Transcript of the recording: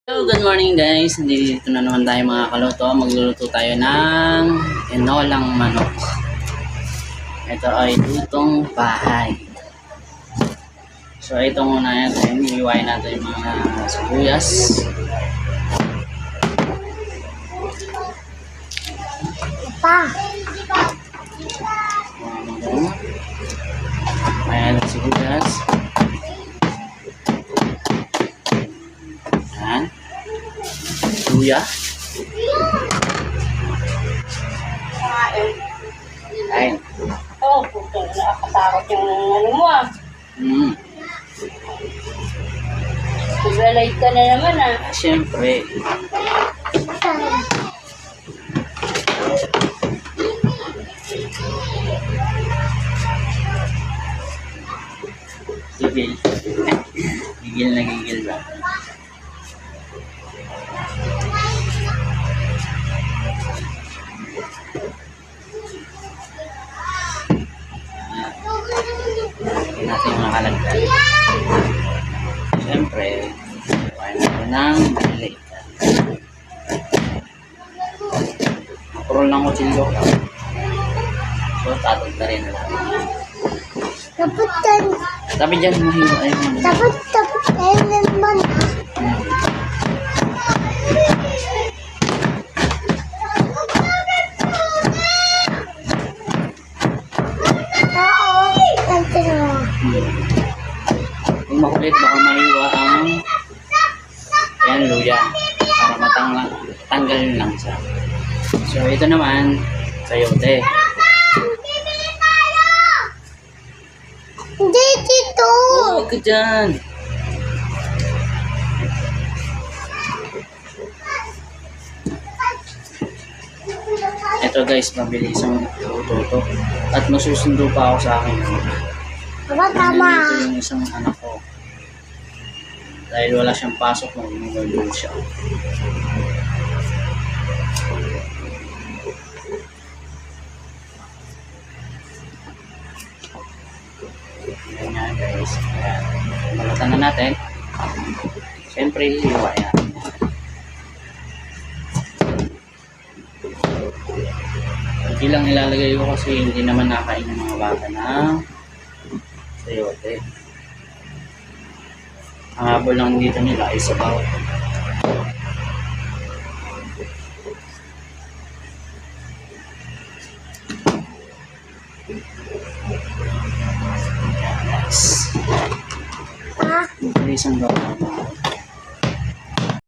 Hello, good morning guys. Dito na naman tayo mga kaluto. Magluluto tayo ng enolang manok. Ito ay lutong bahay. So ito muna natin. Iiwain natin yung mga sibuyas. Ayan ang sibuyas. Ayan. Luya. Ayan. Oo, puto. Nakakatakot yung ano mo ah. Nag-light ka na naman ah. Siyempre. Gigil. Gigil na gigil ba? Hindi natin yung makalagay. Siyempre, kuhain natin ng maliliit. Makurol ng kutsilyo. So, tatog na rin lang. Tapi dyan, mahiwa. Dapat tayo naman. Kung makulit, baka mahiwa ang yan, luya. Para matanggal yun lang siya. So, ito naman, sayote. Hindi dito. Huwag ka dyan. Ito guys, mabilis ang luto to. At masusundo pa ako sa akin. Aba, tama. Ito yung isang anak ko. Dahil wala siyang pasok, mag-mobile siya. Ayan nga guys. Ayan. Balatan na natin. Siyempre, hiwa yan. Hindi lang ilalagay ko kasi hindi naman nakain ng mga bata na sayote. Ang habol lang dito nila ay sabaw. Nice. Isang gawa.